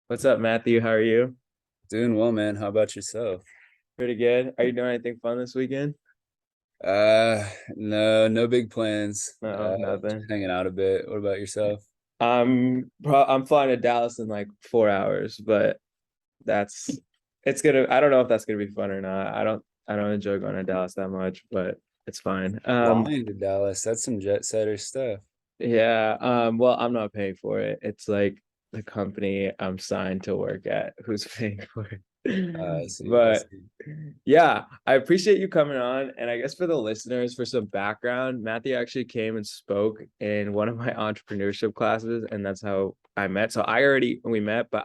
What's up, Matthew? How are you? Doing well, man. How about yourself? Pretty good. Are you doing anything fun this weekend? No big plans. No, Just nothing. hanging out a bit. What about yourself? I'm flying to Dallas in like 4 hours, but that's it's gonna. I don't know if that's gonna be fun or not. I don't enjoy going to Dallas that much, but it's fine. Flying to Dallas. That's some jet setter stuff. Yeah. Well, I'm not paying for it. It's like the company I'm signed to work at who's paying for it. I see. I But see. yeah, I appreciate you coming on. And I guess for the listeners, for some background, Matthew actually came and spoke in one of my entrepreneurship classes, and that's how I met. So we met, but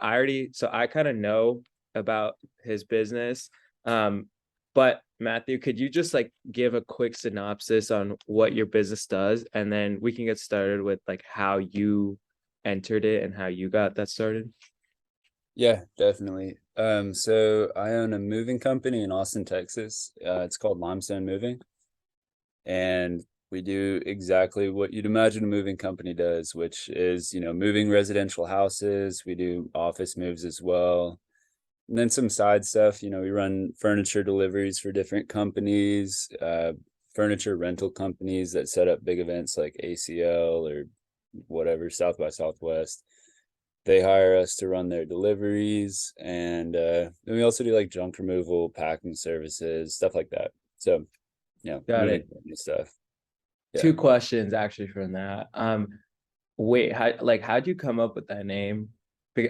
so I kind of know about his business. But Matthew, could you just like give a quick synopsis on what your business does, and then we can get started with like how you entered it and how you got that started? Yeah, definitely. So I own a moving company in Austin, Texas. It's called Limestone Moving, and we do exactly what you'd imagine a moving company does, which is, moving residential houses. We do office moves as well. And then some side stuff, we run furniture deliveries for different companies, furniture rental companies that set up big events like ACL or whatever, South by Southwest. They hire us to run their deliveries. And then we also do like junk removal, packing services, stuff like that. So, Got moving it. company stuff. Yeah. Two questions actually from that. Wait, how'd you come up with that name?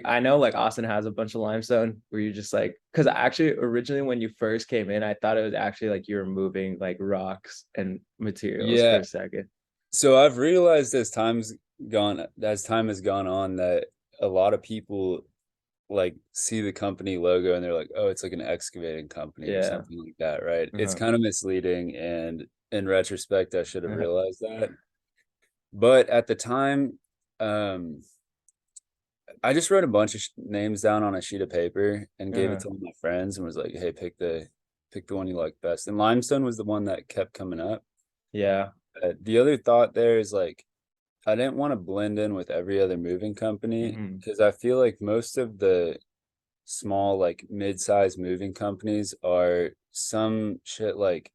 I know like Austin has a bunch of limestone. Were you just like, because actually originally when you first came in, I thought it was actually like you were moving like rocks and materials for Yeah. a second. So I've realized as time has gone on that a lot of people like see the company logo and they're like, oh, it's like an excavating company or Yeah. something like that, right? It's Uh-huh. kind of misleading, and in retrospect, I should have Uh-huh. realized that. But at the time, um, I just wrote a bunch of names down on a sheet of paper and gave it Uh-huh. to all my friends and was like, hey, pick the one you like best. And limestone was the one that kept coming up. Yeah. The other thought there is like I didn't want to blend in with every other moving company Hmm. because I feel like most of the small, like mid-sized moving companies are some shit like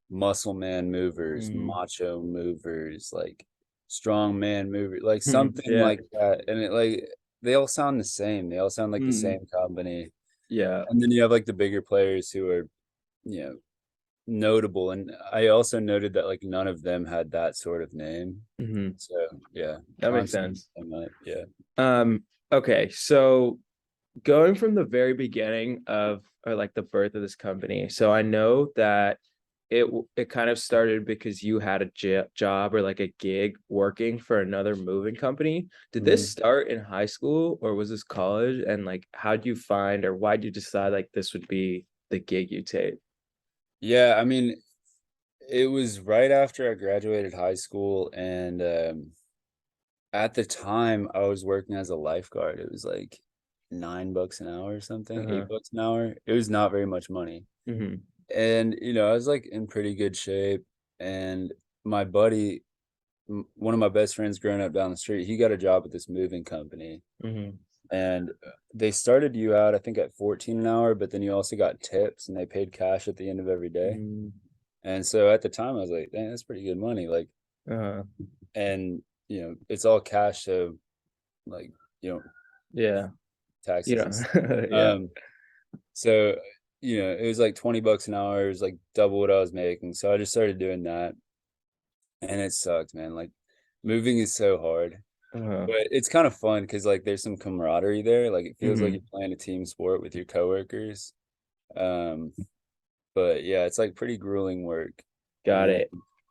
muscle man movers, Hmm. macho movers, like strong man mover, like something Yeah. like that. And it like they all sound the same. They all sound like the Hmm. same company. Yeah. And then you have like the bigger players who are, you know, notable. And I also noted that like none of them had that sort of name. Hmm. So yeah, That makes Limestone. sense. Yeah. Um, okay, so going from the very beginning of or like the birth of this company, so I know that it kind of started because you had a job or like a gig working for another moving company. Did this Mhm. start in high school or was this college? And like, how'd you find or why'd you decide like this would be the gig you take? Yeah, I mean, it was right after I graduated high school, and at the time I was working as a lifeguard. It was like $9 an hour or something, Uh-huh. $8 an hour. It was not very much money. Hmm. And I was like in pretty good shape. And my buddy, one of my best friends growing up down the street, he got a job at this moving company. Hmm. And they started you out, I think, at 14 an hour, but then you also got tips and they paid cash at the end of every day. Hmm. And so at the time I was like, dang, that's pretty good money. Like, Uh-huh. and it's all cash, so like, you know Yeah. You taxes and know, stuff. yeah. So it was like $20 an hour. It was like double what I was making, so I just started doing that, and it sucked, man. Like, moving is so hard, Uh-huh. but it's kind of fun because like there's some camaraderie there. Like, it feels like Hmm. you're playing a team sport with your coworkers. um but yeah, it's like pretty grueling work. And Got then it.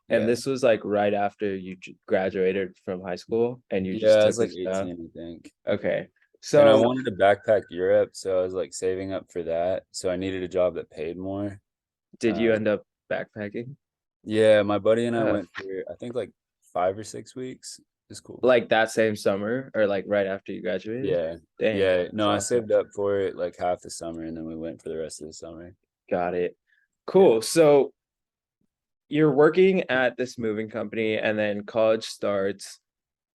And yeah, this was like right after you graduated from high school and you yeah, just I took was like this job. 18, I think. Okay. And I So wanted to backpack Europe, so I was like saving up for that. So I needed a job that paid more. did you Uh, end up backpacking? yeah, my buddy and I Uh, went for I think like 5 or 6 weeks. It's cool. like that same summer or like right after you graduated? Yeah, Dang, yeah. that's No, I awesome. saved up for it like half the summer, and then we went for the rest of the summer. Got it. Yeah. Cool. So you're working at this moving company and then college starts.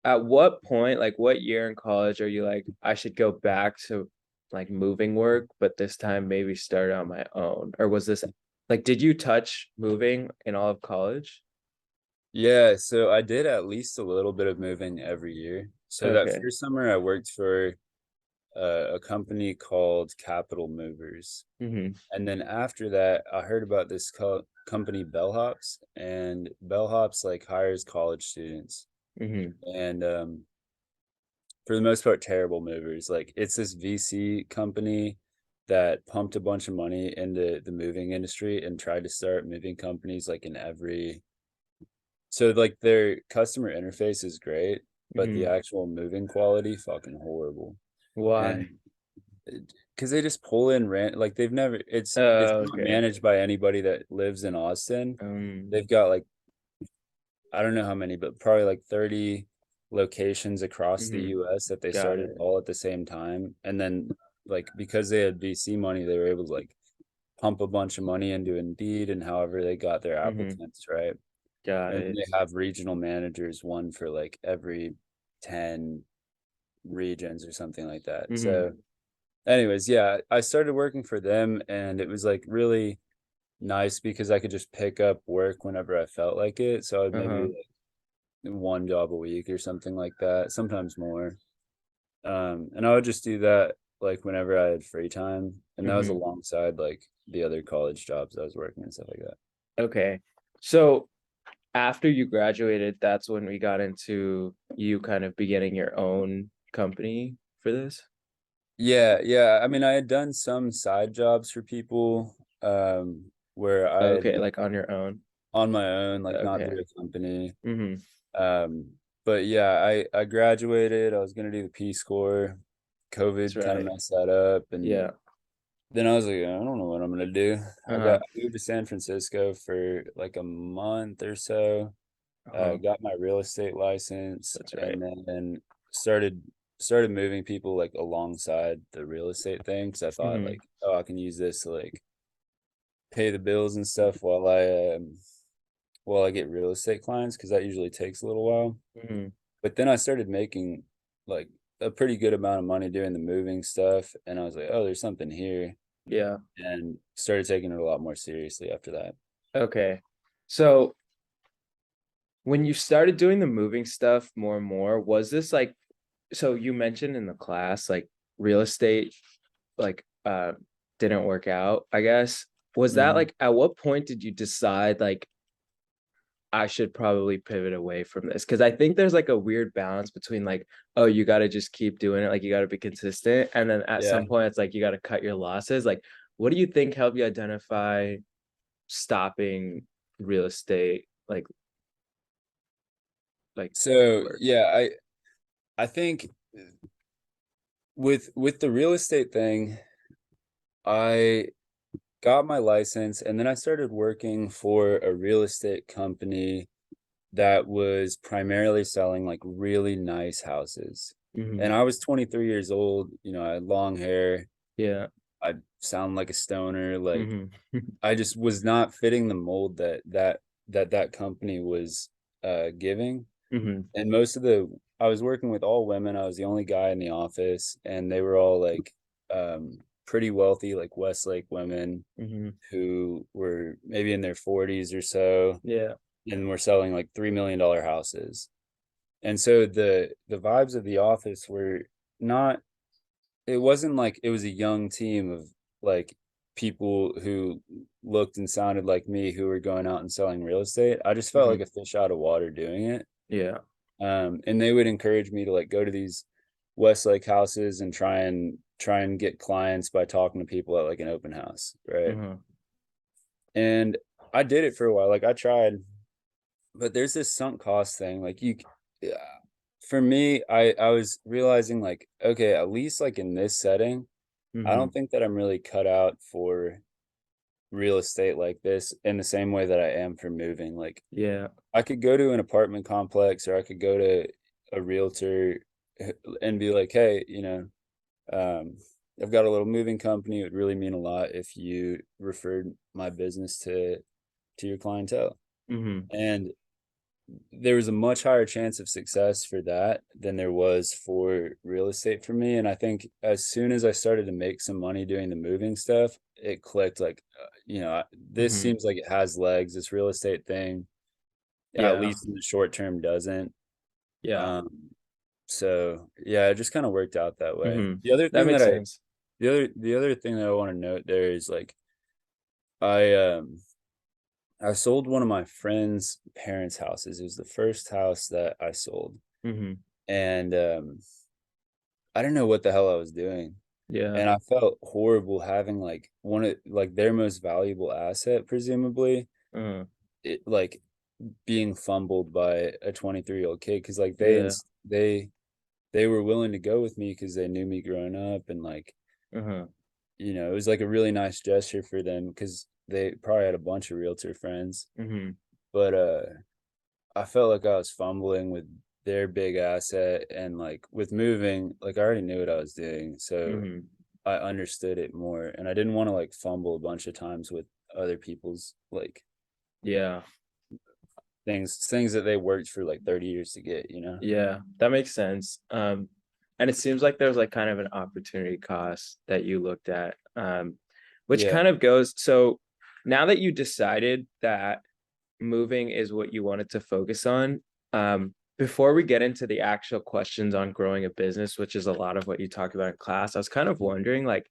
At what point, like what year in college are you like, I should go back to like moving work, but this time maybe start on my own? Or was this like, did you touch moving in all of college? Yeah, so I did at least a little bit of moving every year. So that Okay. first summer I worked for a company called Capital Movers. Mm-hmm. And then after that, I heard about this company Bellhops, and Bellhops like hires college students. Mm-hmm. And for the most part, terrible movers. Like it's this VC company that pumped a bunch of money into the moving industry and tried to start moving companies like in every. So like their customer interface is great, but the Mm-hmm. actual moving quality fucking horrible. Why? And because they just pull in rent, like they've never. It's Oh, not okay. managed by anybody that lives in Austin. Um, They've got like I don't know how many, but probably like 30 locations across the mhm, US that they got started it. all at the same time. And then like because they had VC money, they were able to like pump a bunch of money into Indeed and however they got their Mm-hmm. applicants, right? Got And it. they have regional managers, one for like every 10 regions or something like that. Mm-hmm. So anyways, yeah, I started working for them and it was like really nice because I could just pick up work whenever I felt like it. So I'd maybe Uh-huh. one job a week or something like that, sometimes more. And I would just do that like whenever I had free time. And that was Mm-hmm. alongside like the other college jobs I was working and stuff like that. Okay. So after you graduated, that's when we got into you kind of beginning your own company for this? Yeah, yeah. I mean, I had done some side jobs for people where I had Okay, like on your own. on my own, like not Okay. through a company. Mm-hmm. Um, but yeah, I graduated. I was gonna do the Peace Corps. That's COVID kind of right. messed that up, and Yeah. then I was like, I don't know what I'm gonna do. Uh-huh. I moved to San Francisco for like a month or so. Uh-huh. Got my real estate license, That's right. and then started started moving people like alongside the real estate thing because I thought Mm-hmm. like, oh, I can use this to like pay the bills and stuff while I get real estate clients because that usually takes a little while. Mm-hmm. But then I started making like a pretty good amount of money doing the moving stuff, and I was like, oh, there's something here, Yeah. and started taking it a lot more seriously after that. Okay. So when you started doing the moving stuff more and more, was this like, so you mentioned in the class like real estate like didn't work out, I guess. Was that Mhm. like at what point did you decide like I should probably pivot away from this? Because I think there's like a weird balance between like, oh, you got to just keep doing it, like you got to be consistent, and then at Yeah. some point it's like you got to cut your losses. Like, what do you think helped you identify stopping real estate like So work? yeah, I think with the real estate thing, I got my license and then I started working for a real estate company that was primarily selling like really nice houses. Mm-hmm. And I was 23 years old, I had long hair. Yeah. I sound like a stoner. Like Mm-hmm. I just was not fitting the mold that company was giving. Mm-hmm. And I was working with all women. I was the only guy in the office, and they were all like pretty wealthy, like Westlake women Mm-hmm. who were maybe in their 40s or so, Yeah. and were selling like $3 million houses. And so the vibes of the office were not. It wasn't like it was a young team of like people who looked and sounded like me who were going out and selling real estate. I just felt like Mm-hmm. a fish out of water doing it. Yeah. And they would encourage me to like go to these Westlake houses and try and get clients by talking to people at like an open house, right? Mm-hmm. And I did it for a while. Like I tried, but there's this sunk cost thing. Like yeah, for me, I was realizing like, okay, at least like in this setting, I Mm-hmm. don't think that I'm really cut out for real estate like this in the same way that I am for moving. Like Yeah. I could go to an apartment complex or I could go to a realtor and be like, hey, um, I've got a little moving company. It would really mean a lot if you referred my business to your clientele. Mm-hmm. And there was a much higher chance of success for that than there was for real estate for me. And I think as soon as I started to make some money doing the moving stuff, it clicked like, this Hmm. seems like it has legs. This real estate thing, at Yeah. least in the short term, doesn't. Yeah. Um, so yeah, it just kind of worked out that way. Hmm. That makes sense. The other thing that I want to note there is like, I, I sold one of my friend's parents' houses. It was the first house that I sold. Hmm. And I didn't know what the hell I was doing. Yeah. And I felt horrible having like one of like their most valuable asset, presumably, Uh, it like being fumbled by a 23-year-old kid. Cause like yeah. they were willing to go with me because they knew me growing up. And like, Uh-huh. it was like a really nice gesture for them because they probably had a bunch of realtor friends. Hmm. But I felt like I was fumbling with their big asset, and like with moving, like I already knew what I was doing. So Hmm. I understood it more, and I didn't want to like fumble a bunch of times with other people's like Yeah. things that they worked for like 30 years to get. Yeah. That makes sense. And it seems like there's like kind of an opportunity cost that you looked at, which Yeah. kind of goes, so now that you decided that moving is what you wanted to focus on, before we get into the actual questions on growing a business, which is a lot of what you talked about in class, I was kind of wondering, like,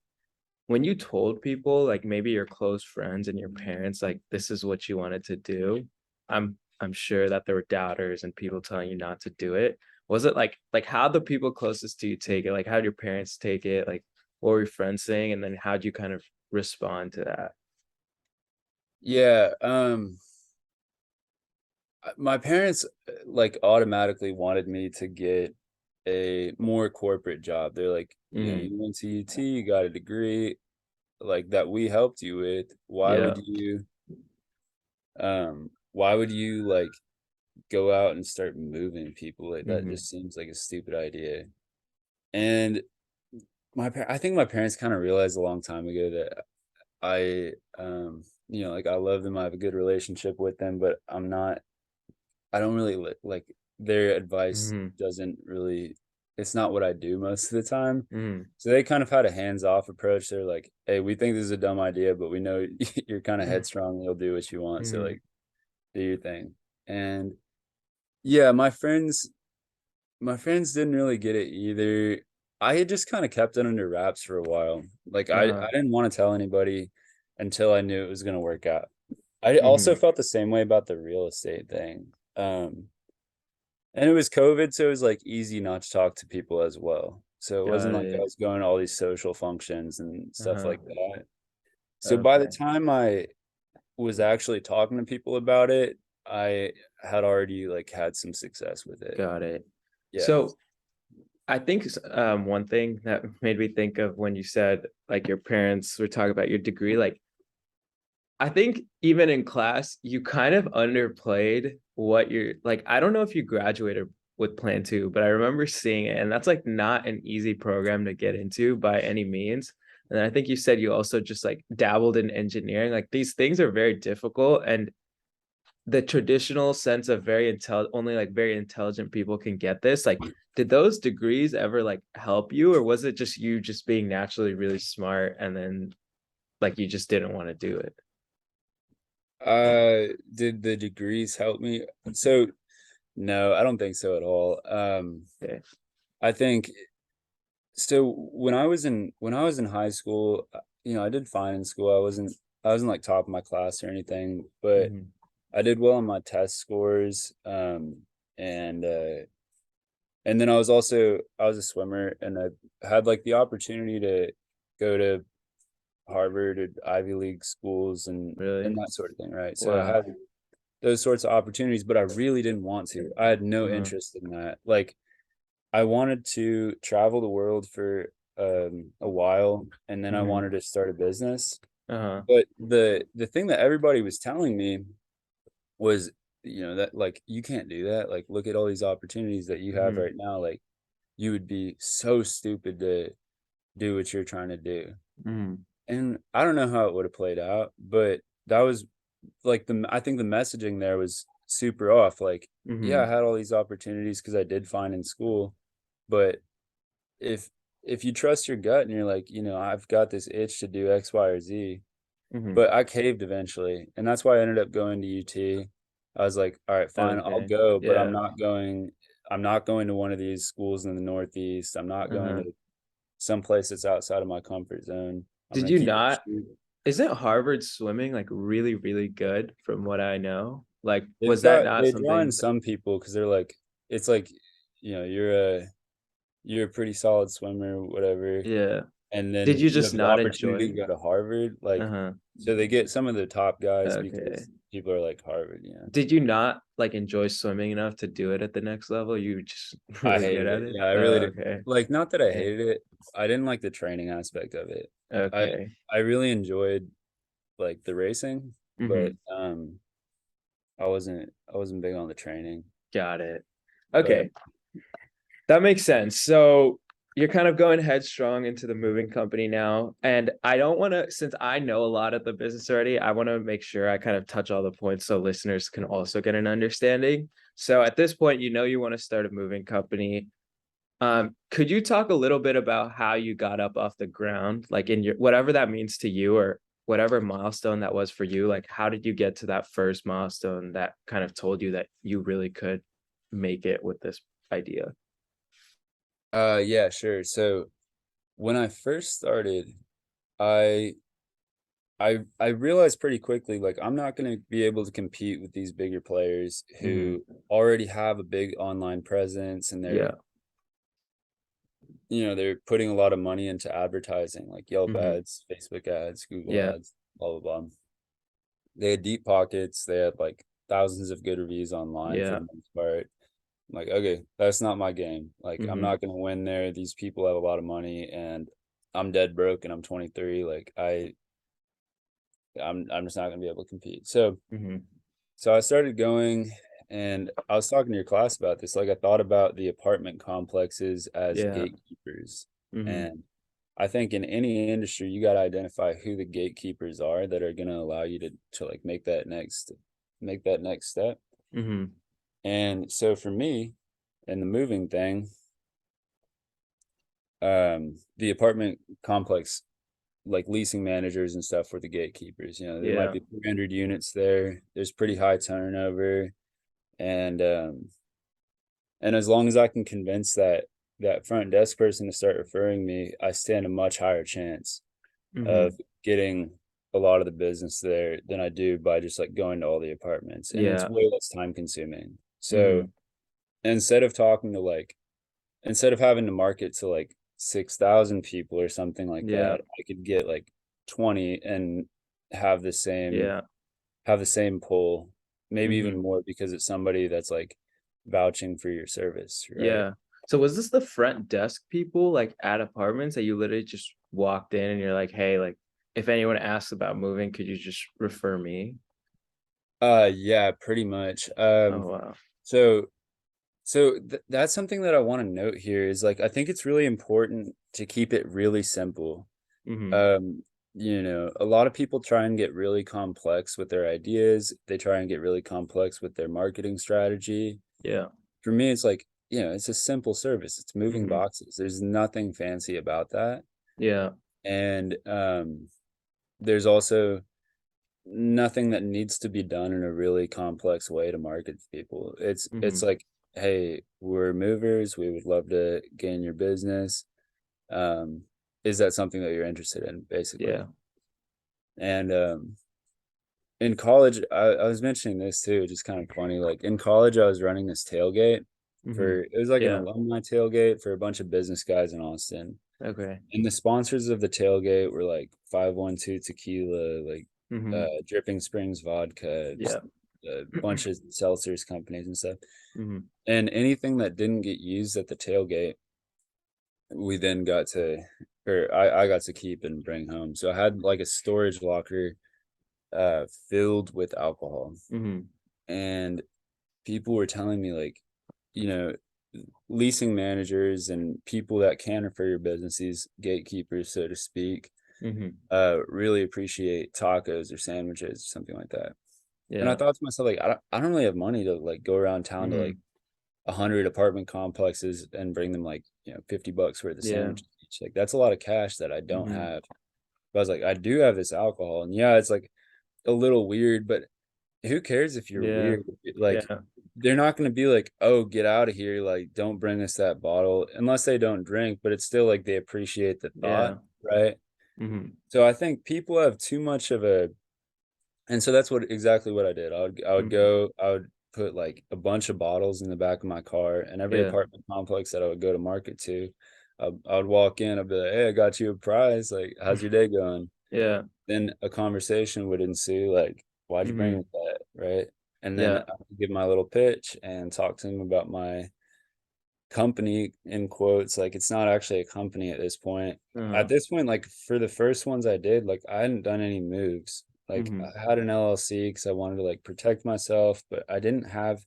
when you told people, like maybe your close friends and your parents, like this is what you wanted to do, I'm sure that there were doubters and people telling you not to do it. Was it like how the people closest to you take it? Like how did your parents take it? Like what were your friends saying? And then how do you kind of respond to that? Yeah. My parents like automatically wanted me to get a more corporate job. They're like, Mm, you went to UT, you got a degree like that we helped you with. yeah. Why would you like go out and start moving people? Like that Hmm. just seems like a stupid idea. And I think my parents kind of realized a long time ago that I like I love them. I have a good relationship with them, but I don't really like their advice Hmm. doesn't really, it's not what I do most of the time. Hmm. So they kind of had a hands-off approach. They're like, "Hey, we think this is a dumb idea, but we know you're kind of headstrong and you'll do what you want. So Hmm. like do your thing." And yeah, my friends didn't really get it either. I had just kind of kept it under wraps for a while. Like I Uh-huh. didn't want to tell anybody until I knew it was going to work out. I also Hmm. felt the same way about the real estate thing. Um, and it was COVID, so it was like easy not to talk to people as well. So it wasn't Got like I it. was going to all these social functions and stuff Uh-huh. like that. So by the Okay. time I was actually talking to people about it, I had already like had some success with it. Got it. Yeah. So I think one thing that made me think of when you said like your parents were talking about your degree, like I think even in class, you kind of underplayed what you're like. I don't know if you graduated with Plan 2, but I remember seeing it, and that's like not an easy program to get into by any means. And I think you said you also just like dabbled in engineering. Like these things are very difficult, and the traditional sense of only like very intelligent people can get this. Like, did those degrees ever like help you, or was it just you just being naturally really smart and then like you just didn't want to do it? Did the degrees help me? So no, I don't think so at all. Okay. I think so when I was in high school, I did fine in school. I wasn't like top of my class or anything, but Mhm. I did well on my test scores. And and then I was a swimmer, and I had like the opportunity to go to Harvard or Ivy League schools and Really? that sort of thing, right? So I Wow. had those sorts of opportunities, but I really didn't want to. I had no Uh-huh. interest in that. Like I wanted to travel the world for a while, and then I Mhm. wanted to start a business. Uh-huh. But the thing that everybody was telling me was, that like you can't do that. Like look at all these opportunities that you have Mhm. right now. Like you would be so stupid to do what you're trying to do. Mhm. And I don't know how it would have played out, but that was like I think the messaging there was super off. Like, yeah, I Mm-hmm. had all these opportunities because I did fine in school, but if if you trust your gut and you're like, I've got this itch to do X, Y, or Z, Mm-hmm. but I caved eventually, and that's why I ended up going to UT. I was like, all right, fine, I'll Okay. go, but I'm Yeah. not going. I'm not going to one of these schools in the Northeast. I'm not going Uh-huh. to some place that's outside of my comfort zone. I'm Did gonna you keep it not? cheap. Isn't Harvard swimming like really, really good from what I know? Like, They've was that got not they draw in something? some people because they're like, it's like, you're a pretty solid swimmer, whatever, Yeah. and Did then you you just have the not enjoy opportunity to it? go to Harvard, like, Uh-huh. so they get some of the top guys Okay. because people are like Harvard. Did you not like enjoy swimming enough to do it at the next level? You were just I really good hated at it. it? Yeah, I really Oh, did. okay. Like, not that I Yeah. hated it. I didn't like the training aspect of it. I Okay. I really enjoyed like the racing, but Mm-hmm. I wasn't big on the training. Got it. But Okay. That makes sense. So you're kind of going headstrong into the moving company now. And I don't want to, since I know a lot of the business already, I want to make sure I kind of touch all the points so listeners can also get an understanding. So at this point, you want to start a moving company. Could you talk a little bit about how you got up off the ground, like in your whatever that means to you or whatever milestone that was for you? Like, how did you get to that first milestone that kind of told you that you really could make it with this idea? yeah, sure. So when I first started, I I realized pretty quickly, like, I'm not going to be able to compete with these bigger players Mm-hmm. who already have a big online presence, and Yeah. they're putting a lot of money into advertising, like Yelp Mm-hmm. ads, Facebook ads, Google Yeah. ads, blah blah blah. They had deep pockets. They had like thousands of good reviews online for Yeah. the most part. I'm like, okay, that's not my game. Like, I'm Mm-hmm. not going to win there. These people have a lot of money, and I'm dead broke, and I'm 23. Like, I'm just not going to be able to compete. Mm-hmm. So I started going, and I was talking to your class about this. Like, I thought about the apartment complexes as Yeah. gatekeepers. Mm-hmm. And I think in any industry, you got to identify who the gatekeepers are that are going to allow you to like make that next step. Mm-hmm. And so for me, in the moving thing, the apartment complex, like leasing managers and stuff, were the gatekeepers. There might Yeah. be 300 units there. There's pretty high turnover, and as long as I can convince that front desk person to start referring me, I stand a much higher chance of Mm-hmm. getting a lot of the business there than I do by just like going to all the apartments, and it's Yeah. way less time consuming. Mm-hmm. So instead of talking to like instead of having to market to like 6,000 people or something like Yeah. that, I could get like 20 and have the same Yeah. have the same pull, maybe even Mm-hmm. more because it's somebody that's like vouching for your service, right? Yeah. So was this the front desk people like at apartments that you literally just walked in and you're like, hey, like if anyone asks about moving, could you just refer me? Yeah, pretty much. Oh wow. So that's something that I want to note here is like I think it's really important to keep it really simple. Mm-hmm. Um, a lot of people try and get really complex with their ideas. They try and get really complex with their marketing strategy. Yeah. For me, it's like, it's a simple service. It's moving Mm-hmm. boxes. There's nothing fancy about that. Yeah. And there's also nothing that needs to be done in a really complex way to market to people. It's Mm-hmm. like, hey, we're movers. We would love to gain your business. Um, is that something that you're interested in, basically? Yeah. And in college, I was mentioning this too, just kind of funny. Like in college, I was running this tailgate Mm-hmm. it was like an Yeah. alumni tailgate for a bunch of business guys in Austin. Okay. And the sponsors of the tailgate were like 512 Tequila, like Mm-hmm. Dripping Springs Vodka, just Yeah. a bunch of seltzers companies and stuff. Mm-hmm. And anything that didn't get used at the tailgate, we then got to, or I got to keep and bring home. So I had like a storage locker filled with alcohol. Mm-hmm. And people were telling me like, you know, leasing managers and people that can refer your business, these gatekeepers, so to speak, Mm-hmm. really appreciate tacos or sandwiches or something like that. And I Yeah. thought to myself, like, I don't really have money to like go around town to like Hmm. 100 apartment complexes and bring them like, $50 worth of Yeah. sandwiches each. Like that's a lot of cash that I don't Hmm. have. But I was like, I do have this alcohol, and yeah, it's like a little weird, but who cares if you're Yeah. weird? Like, Yeah. they're not going to be like, oh, get out of here. Like, don't bring us that bottle unless they don't drink, but it's still like they appreciate the thought, Yeah. right? Hmm. So I think people have too much of a, and so that's exactly what I did. Hmm. I would put like a bunch of bottles in the back of my car, and every Yeah. apartment complex that I would go to market to, I would walk in, I'd be like, hey, I got you a prize. Like, how's your day going? Yeah. Then a conversation would ensue, like, why'd you bring Hmm. that, right? And then Yeah. I would give my little pitch and talk to them about my company, in quotes. Like, it's not actually a company at this point. At Uh-huh. this point, like for the first ones I did, like I hadn't done any moves. Like Hmm. I had an LLC because I wanted to like protect myself, but I didn't have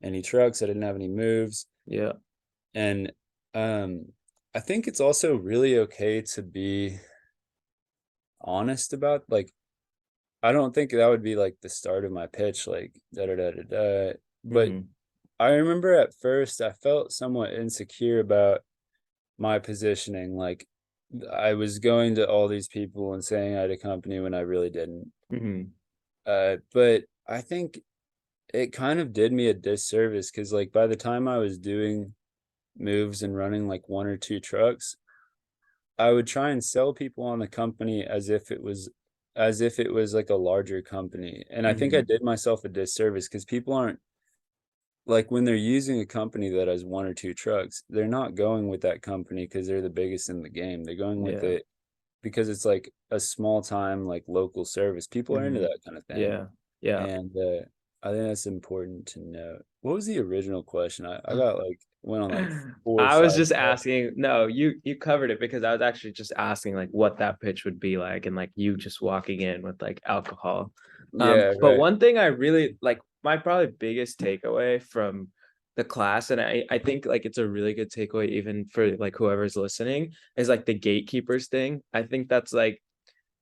any trucks. I didn't have any moves. Yeah. And um I think it's also really okay to be honest about, like, I don't think that would be like the start of my pitch, like da da da da da. But Hmm. I remember at first I felt somewhat insecure about my positioning. Like I was going to all these people and saying I had a company when I really didn't. Hmm. But I think it kind of did me a disservice because, like, by the time I was doing moves and running like one or two trucks, I would try and sell people on the company as if it was like a larger company. And I think I Hmm. did myself a disservice because people aren't, like, when they're using a company that has one or two trucks, they're not going with that company because they're the biggest in the game. They're going with Yeah. it because it's like a small time, like local service. People are into Hmm. that kind of thing. Yeah. Yeah. And I think that's important to note. What was the original question? I got like went on like four I was side just tracks. asking, no, you covered it because I was actually just asking like what that pitch would be like and like you just walking in with like alcohol. Yeah, But right. one thing I really like my probably biggest takeaway from the class, and I think like it's a really good takeaway even for like whoever's listening, is like the gatekeepers thing. I think that's like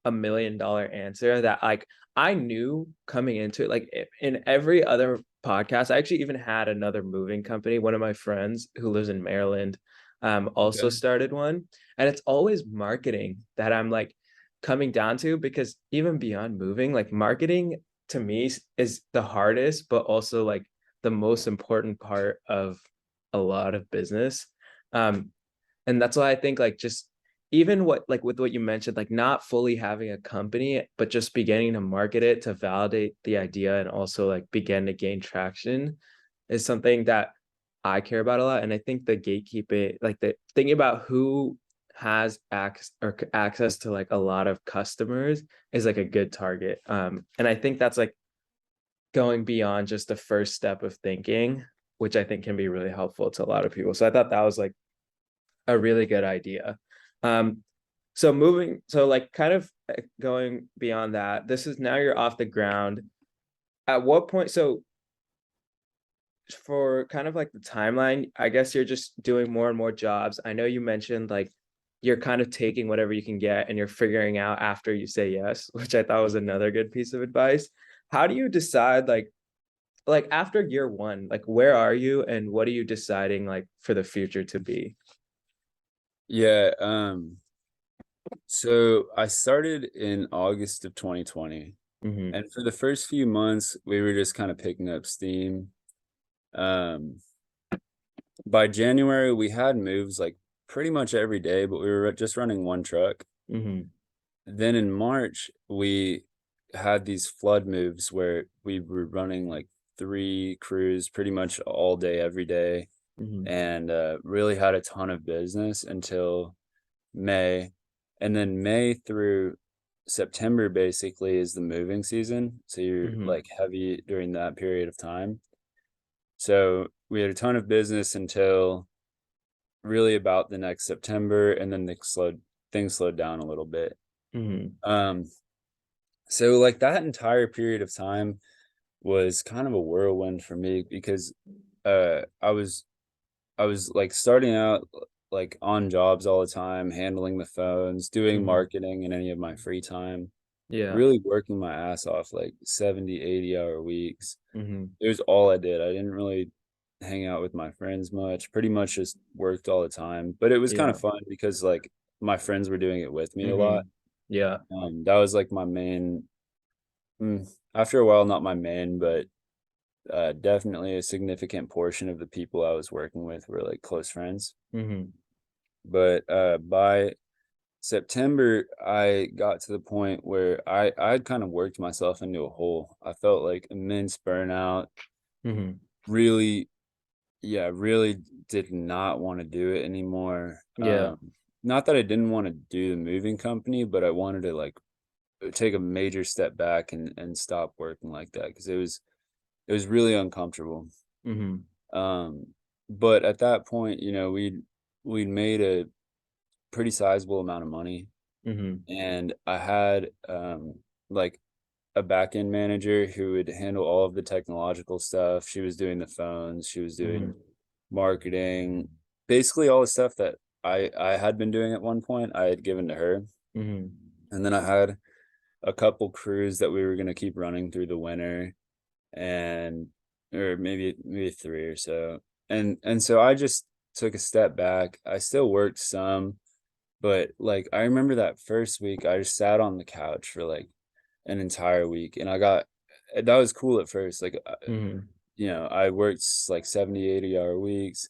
$1 million answer that like I knew coming into it. Like in every other podcast, I actually even had another moving company. One of my friends who lives in Maryland also Okay. started one. And it's always marketing that I'm like coming down to, because even beyond moving, like marketing to me is the hardest, but also like the most important part of a lot of business. Um, and that's why I think like just even what like with what you mentioned, like not fully having a company but just beginning to market it to validate the idea and also like begin to gain traction is something that I care about a lot. And I think the gatekeeping, like the thinking about who has access to like a lot of customers is like a good target. And I think that's like going beyond just the first step of thinking, which I think can be really helpful to a lot of people. So I thought that was like a really good idea. Um, so like kind of going beyond that, this is now you're off the ground. At what point, so for kind of like the timeline, I guess you're just doing more and more jobs. I know you mentioned like you're kind of taking whatever you can get and you're figuring out after you say yes, which I thought was another good piece of advice. How do you decide like after year one, like where are you and what are you deciding like for the future to be? Yeah. So I started in August of 2020. Mm-hmm. And for the first few months, we were just kind of picking up steam. Um, by January, we had moves like pretty much every day, but we were just running one truck. Mm-hmm. Then in March, we had these flood moves where we were running like three crews pretty much all day, every day, Mm-hmm. and really had a ton of business until May. And then May through September basically is the moving season. So you're Mm-hmm. like heavy during that period of time. So we had a ton of business until really about the next September, and then things slowed down a little bit. Mm-hmm. Um, so like that entire period of time was kind of a whirlwind for me because I was like starting out like on jobs all the time, handling the phones, doing Mm-hmm. marketing in any of my free time. Yeah. really working my ass off, like 70, 80-hour weeks. Mhm. It was all I did. I didn't really hang out with my friends much, pretty much just worked all the time. But it was kind of Yeah. fun because like my friends were doing it with me a lot. Mhm. Yeah. That was like my main, after a while, not my main, but definitely a significant portion of the people I was working with were like close friends. Mhm. But by September, I got to the point where I'd kind of worked myself into a hole. I felt like immense burnout. Mhm. Really, yeah, really did not want to do it anymore. Yeah. Not that I didn't want to do the moving company, but I wanted to like take a major step back and stop working like that because it was really uncomfortable. Mhm. Um, but at that point, we'd made a pretty sizable amount of money, Mhm. and I had like a back end manager who would handle all of the technological stuff. She was doing the phones, she was doing Mhm. marketing, basically all the stuff that I had been doing at one point. I had given to her, Mhm. and then I had a couple crews that we were going to keep running through the winter, and or maybe three or so. And so I just took a step back. I still worked some, but like I remember that first week I just sat on the couch for like an entire week, and that was cool at first. Like Mhm. I worked like 70, 80-hour weeks.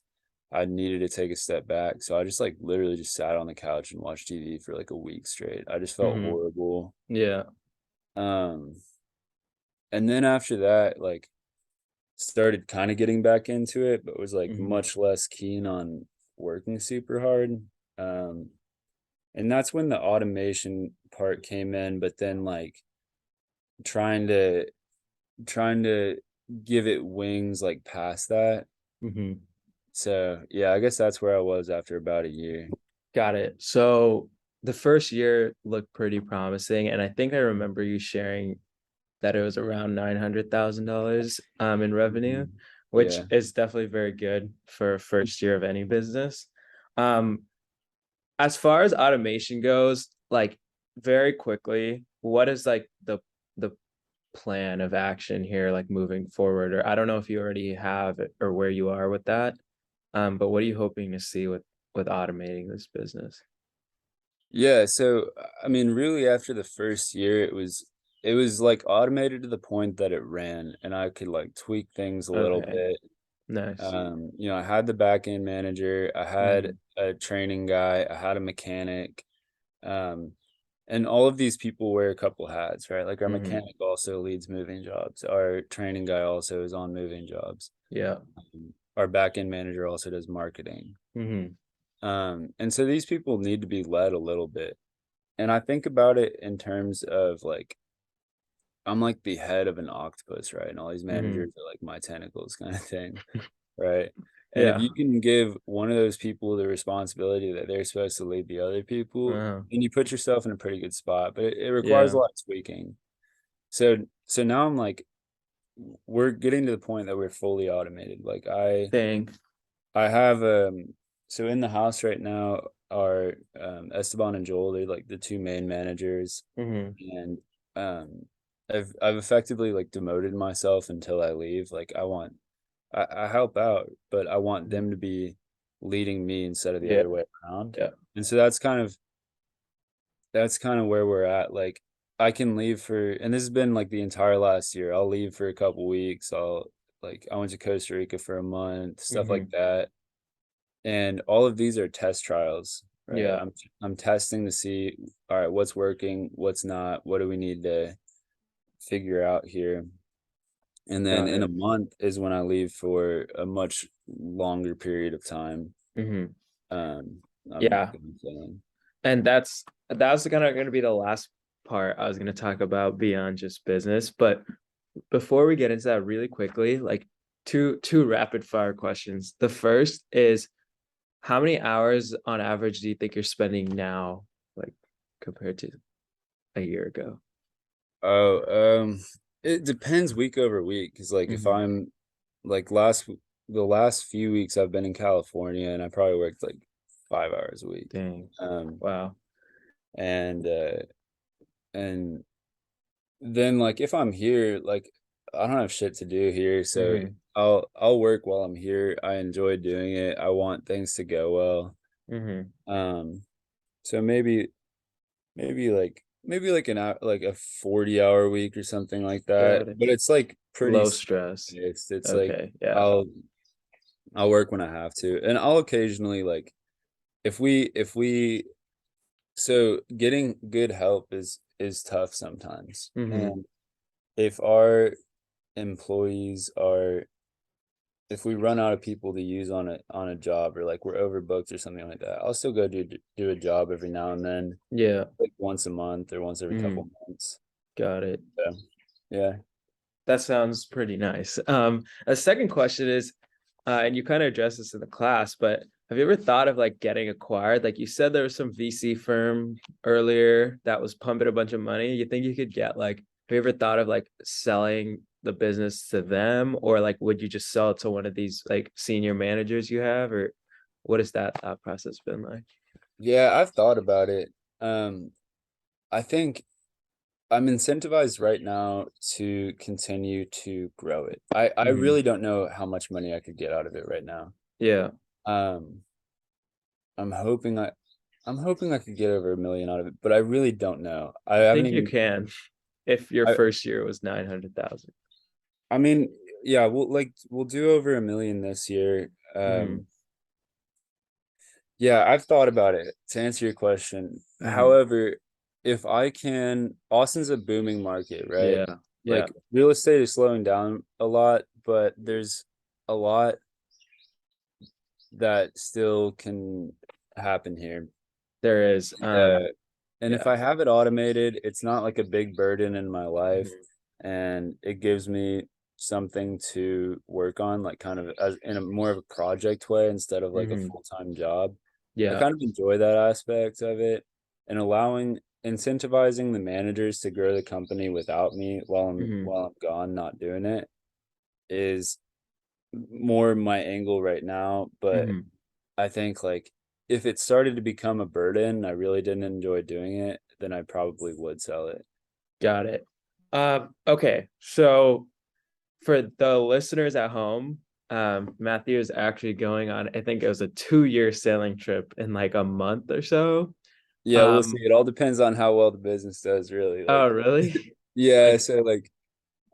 I needed to take a step back. So I just like literally just sat on the couch and watched TV for like a week straight. I just felt Mhm. horrible. Yeah. Um and then after that, like started kind of getting back into it, but was like Mhm. much less keen on working super hard. Um and that's when the automation part came in, but then like trying to trying to give it wings like past that. Mhm. So yeah, I guess that's where I was after about a year. Got it. So the first year looked pretty promising, and I think I remember you sharing that it was around $900,000 in revenue, Mhm. which Yeah. is definitely very good for a first year of any business. Um, as far as automation goes, like very quickly, what is like the plan of action here, like moving forward? Or I don't know if you already have it or where you are with that. But what are you hoping to see with automating this business? Yeah, so I mean, really after the first year, it was like automated to the point that it ran and I could like tweak things a little Okay, bit. nice. I had the back end manager, I had Mhm. a training guy, I had a mechanic. Um, and all of these people wear a couple hats, right? Like our Mhm. mechanic also leads moving jobs. Our training guy also is on moving jobs. Yeah. Our back end manager also does marketing. Mhm. And so these people need to be led a little bit. And I think about it in terms of like I'm like the head of an octopus, right? And all these Mhm. managers are like my tentacles kind of thing, right? And if Yeah. you can give one of those people the responsibility that they're supposed to lead the other people, uh then you put yourself in a pretty good spot. But it requires a Yeah. lot of tweaking. So now I'm like, we're getting to the point that we're fully automated. Like Dang. I have so in the house right now are Esteban and Joel. They're like the two main managers, Mhm. and um I've effectively like demoted myself until I leave. Like I help out, but I want Mhm. them to be leading me instead of the Yeah. other way around. Yeah. And so that's kind of where we're at. Like I can leave for, and this has been like the entire last year. I'll leave for a couple weeks. I went to Costa Rica for a month, stuff like Mhm. that. And all of these are test trials, right? Yeah. I'm testing to see, all right, what's working, what's not, what do we need to figure out here. And then Got in a it. month is when I leave for a much longer period of time. Mhm. Um, I'm Yeah. gonna say. And that's kind of going to be the last part I was going to talk about beyond just business. But before we get into that really quickly, like two rapid fire questions. The first is how many hours on average do you think you're spending now, like compared to a year ago? Oh, it depends week over week. Cause like if Mhm. I'm like the last few weeks I've been in California and I probably worked like 5 hours a week. Dang. Um, Wow. and uh and then like if I'm here, like I don't have shit to do here, so Mm-hmm. I'll work while I'm here. I enjoy doing it. I want things to go well. Mm-hmm. Um, so maybe like an hour, like a 40-hour week or something like that. Got it. But it's like pretty Low slow stress. paced. It's like Okay. Yeah. I'll I'll work when I have to, and I'll occasionally like if we so getting good help is tough sometimes. Mm-hmm. And if our employees are if we run out of people to use on a job, or like we're overbooked or something like that, I'll still go do a job every now and then, Yeah. like once a month or once every Mm-hmm. couple months. Got it. So yeah. That sounds pretty nice. A second question is, and you kind of addressed this in the class, but have you ever thought of like getting acquired? Like you said, there was some VC firm earlier that was pumping a bunch of money. You think you could get like, have you ever thought of like selling the business to them, or like would you just sell it to one of these like senior managers you have, or what has that thought process been like? Yeah, I've thought about it. Um, I think I'm incentivized right now to continue to grow it. I Hmm. really don't know how much money I could get out of it right now. Yeah, Um, I'm hoping I could get over 1 million out of it, but I really don't know. I I haven't think you even can if your I first year was 900,000. I mean, yeah, we'll do over 1 million this year. Mm-hmm. Yeah, I've thought about it, to answer your question. Mm-hmm. However, if I can, Austin's a booming market, right? Yeah, yeah, Like real estate is slowing down a lot, but there's a lot that still can happen here. there is. Yeah. And if Yeah. I have it automated, it's not like a big burden in my life, Mhm. and it gives me something to work on, like kind of as in a more of a project way instead of like a Mhm. full-time job. I Yeah. kind of enjoy that aspect of it, and allowing incentivizing the managers to grow the company without me Mhm. while I'm gone not doing it is more my angle right now. But Mhm. I think like if it started to become a burden, I really didn't enjoy doing it, then I probably would sell it. Got it. Okay. So for the listeners at home, Matthew is actually going on, I think it was a 2-year sailing trip in like a month or so. Yeah, we'll see. Um, It all depends on how well the business does, really. oh, Like, really? yeah, Like, so like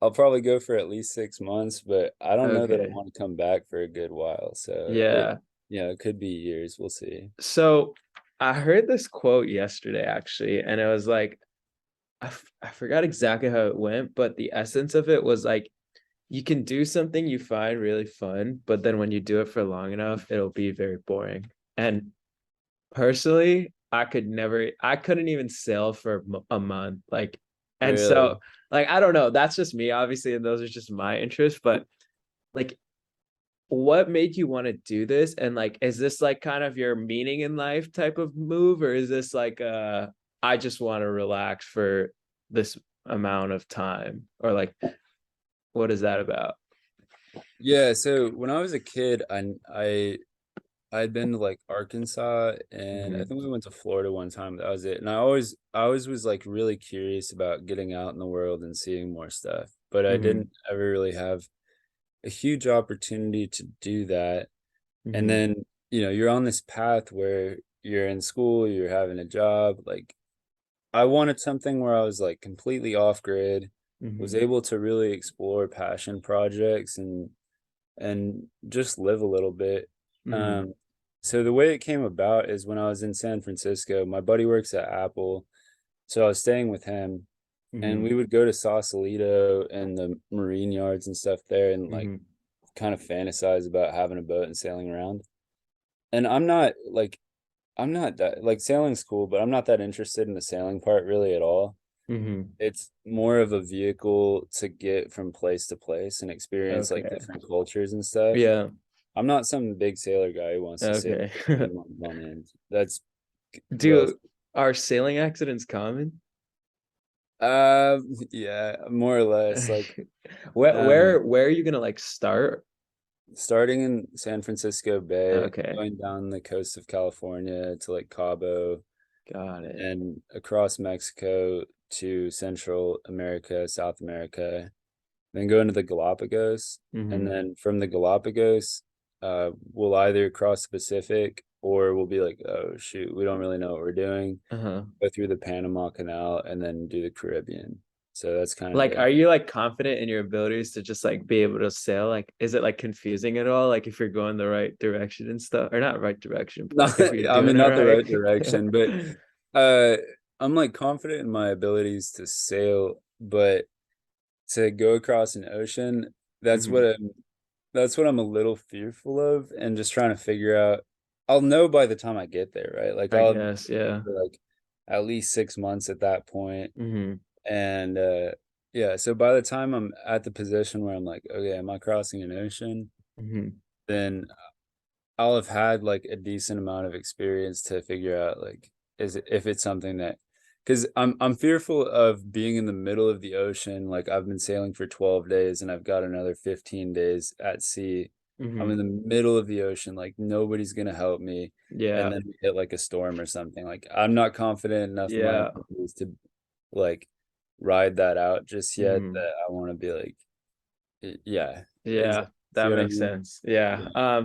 I'll probably go for at least 6 months, but I don't know that I okay. want to come back for a good while. So Yeah. it could be years. We'll see. So I heard this quote yesterday, actually, and it was like, I forgot exactly how it went, but the essence of it was like, you can do something you find really fun, but then when you do it for long enough, it'll be very boring. And personally, I couldn't even sail for a month. Like, and so, Really. like, I don't know. That's just me, obviously, and those are just my interests. But like, what made you want to do this? And like, is this like kind of your meaning in life type of move, or is this like, I just want to relax for this amount of time, or like, what is that about? Yeah, so when I was a kid, I'd been to like Arkansas, and I Hmm. think we went to Florida one time. That was it. And I always was like really curious about getting out in the world and seeing more stuff, but I Hmm. didn't ever really have a huge opportunity to do that. And Hmm. then, you're on this path where you're in school, you're having a job. Like I wanted something where I was like completely off grid, was Hmm. able to really explore passion projects and just live a little bit. Hmm. Um, so the way it came about is when I was in San Francisco, my buddy works at Apple, so I was staying with him, and Hmm. we would go to Sausalito and the marine yards and stuff there, and like Hmm. kind of fantasize about having a boat and sailing around. And I'm not that like sailing's cool, but I'm not that interested in the sailing part really at all. Hmm. It's more of a vehicle to get from place to place and experience like Okay. different cultures and stuff. Yeah. I'm not some big sailor guy who wants to sail Okay. 15 months on end. That's Do relative. are sailing accidents common? Yeah, more or less. Like, Where um, where where are you gonna like start? starting in San Francisco Bay, Okay. going down the coast of California to like Cabo, Got it. and across Mexico to Central America, South America, then go into the Galapagos, and Mm-hmm. then from the Galapagos, we'll either cross the Pacific or we'll be like, oh shoot, we don't really know what we're doing. Uh-huh. Go through the Panama Canal and then do the Caribbean. So that's kind of Like, the are you like confident in your abilities to just like be able to sail? Like, is it like confusing at all? Like, if you're going the right direction and stuff, or not right direction, but not, if you're I doing mean, it not the right right? direction, but uh, I'm like confident in my abilities to sail, but to go across an ocean, that's Hmm. that's what I'm a little fearful of, and just trying to figure out. I'll know by the time I get there, right? Like I I'll have guess, yeah. for like at least 6 months at that point, Hmm. and yeah. So by the time I'm at the position where I'm like, okay, am I crossing an ocean? Hmm. Then I'll have had like a decent amount of experience to figure out like is it if it's something that because I'm fearful of being in the middle of the ocean. Like I've been sailing for 12 days and I've got another 15 days at sea. I'm in Hmm. the middle of the ocean, like nobody's gonna help me, and Yeah. then we hit like a storm or something. Like I'm not confident enough in my Yeah. abilities to like ride that out just yet Hmm. that I want to be like, yeah, Yeah. see That what I makes mean? sense. Yeah. Yeah.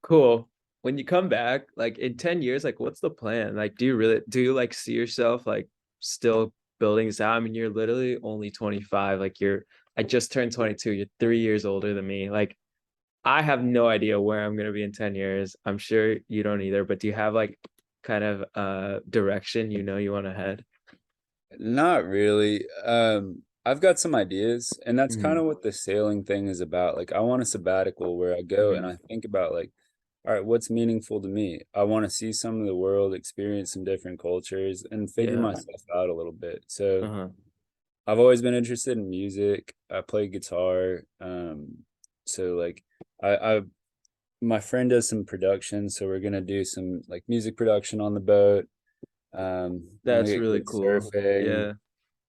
Cool. When you come back, like in 10 years, like what's the plan? Like, do you like see yourself like still building this out? I mean, you're literally only 25. Like I just turned 22. You're 3 years older than me. Like, I have no idea where I'm gonna be in 10 years. I'm sure you don't either, but do you have like kind of direction you want to head? Not really. I've got some ideas, and that's kind Hmm. of what the sailing thing is about. Like, I want a sabbatical where I go and Hmm. I think about like, all right, what's meaningful to me? I want to see some of the world, experience some different cultures, and figure Yeah. myself out a little bit. So Uh-huh. I've always been interested in music. I play guitar. So like, I my friend does some production, so we're gonna do some like music production on the boat. I want to That's get really good cool. surfing,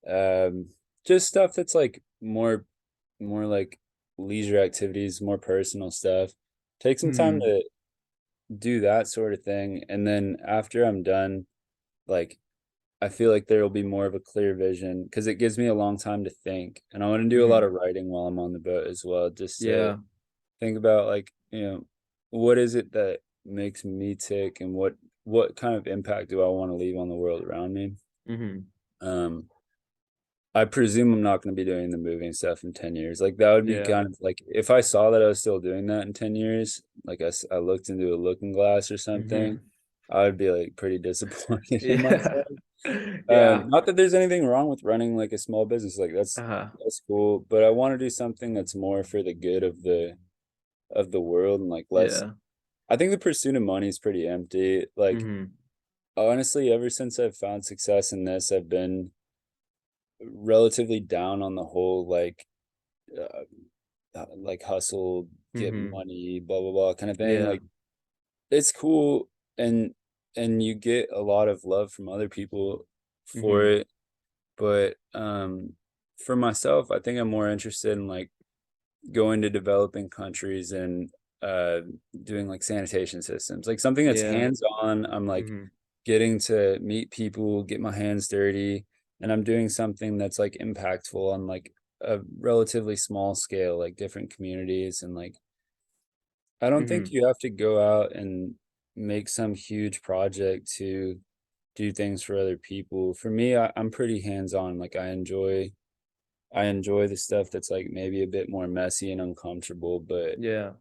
Yeah. um, just stuff that's like more like leisure activities, more personal stuff. Take some time Hmm. to do that sort of thing, and then after I'm done, like I feel like there will be more of a clear vision because it gives me a long time to think, and I want to do a lot Hmm. of writing while I'm on the boat as well, just to Yeah. think about like, what is it that makes me tick, and what kind of impact do I want to leave on the world around me. Hmm. Um, I presume I'm not going to be doing the moving stuff in 10 years. Like that would be Yeah. kind of like if I saw that I was still doing that in 10 years, like I looked into a looking glass or something, Hmm. I would be like pretty disappointed in Yeah. myself. Yeah. Not that there's anything wrong with running like a small business, like Uh-huh. that's cool, but I want to do something that's more for the good of the world and like less. Yeah. I think the pursuit of money is pretty empty. Like Hmm. honestly, ever since I've found success in this, I've been relatively down on the whole like hustle, get Hmm. money, blah blah blah kind of thing. Yeah. Like it's cool, and you get a lot of love from other people for Hmm. it, but for myself, I think I'm more interested in like going to developing countries and uh doing like sanitation systems, like something that's Yeah. hands on. I'm like Hmm. getting to meet people, get my hands dirty, and I'm doing something that's like impactful on like a relatively small scale, like different communities. And like, I don't think Hmm. you have to go out and make some huge project to do things for other people. For me, I'm pretty hands on. Like I enjoy the stuff that's like maybe a bit more messy and uncomfortable, but Yeah.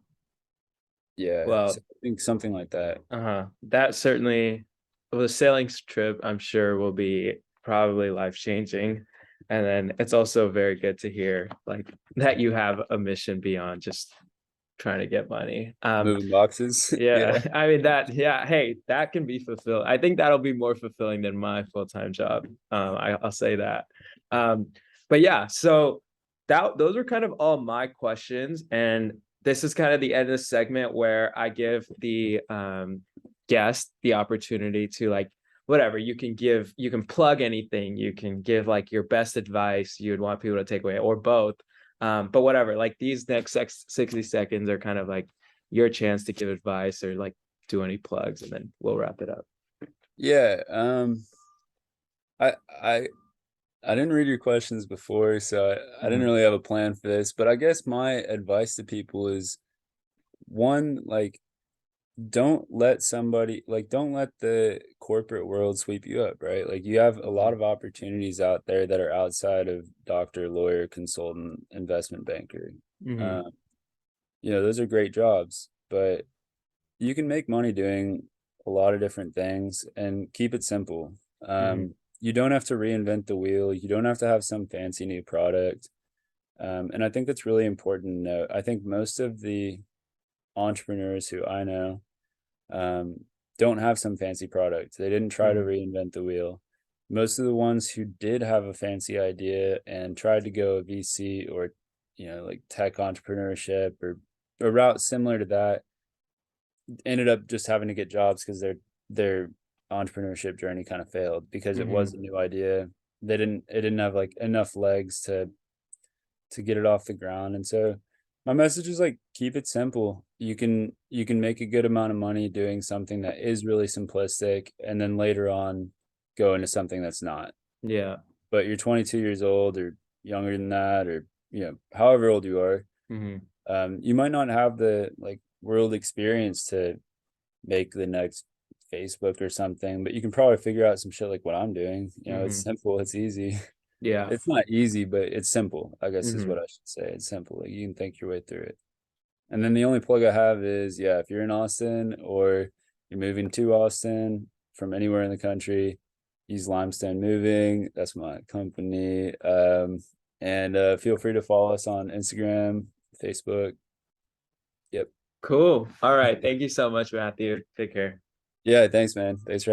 yeah, so Well, I think something like that. uh-huh. That certainly, well, the sailing trip, I'm sure, will be probably life-changing. And then it's also very good to hear like that you have a mission beyond just trying to get money. Moving boxes. Yeah, Yeah. I mean yeah, hey, that can be fulfilled. I think that'll be more fulfilling than my full-time job. I'll say that. Um, but yeah, so those are kind of all my questions, and this is kind of the end of the segment where I give the guest the opportunity to like whatever you can plug anything, you can give like your best advice you would want people to take away or both. But whatever, like these next 60 seconds are kind of like your chance to give advice or like do any plugs, and then we'll wrap it up. Yeah. I I I didn't read your questions before, so I didn't Mhm, really have a plan for this, but I guess my advice to people is one, like, don't let the corporate world sweep you up, right? Like, you have a lot mhm, of opportunities out there that are outside of doctor, lawyer, consultant, investment banker. mhm, Um, those are great jobs, but you can make money doing a lot of different things and keep it simple. mhm, You don't have to reinvent the wheel. You don't have to have some fancy new product. And I think that's really important to note. I think most of the entrepreneurs who I know um, don't have some fancy product. They didn't try to mhm, reinvent the wheel. Most of the ones who did have a fancy idea and tried to go a VC or, like tech entrepreneurship or a route similar to that ended up just having to get jobs because their entrepreneurship journey kind of failed because it was mhm. a new idea. It didn't have like enough legs to get it off the ground. And so my message is like keep it simple. You can make a good amount of money doing something that is really simplistic and then later on go into something that's not. Yeah. But you're 22 years old or younger than that or however old you are, Mhm, you might not have the like world experience to make the next Facebook or something, but you can probably figure out some shit like what I'm doing. It's mhm. simple, it's easy. Yeah. It's not easy, but it's simple, I guess is what Mhm, I should say. It's simple. Like you can think your way through it. And then the only plug I have is yeah, if you're in Austin or you're moving to Austin from anywhere in the country, use Limestone Moving. That's my company. And feel free to follow us on Instagram, Facebook. Yep. cool. All right. Thank you so much, Matthew. Take care. Yeah, thanks, man. Thanks for having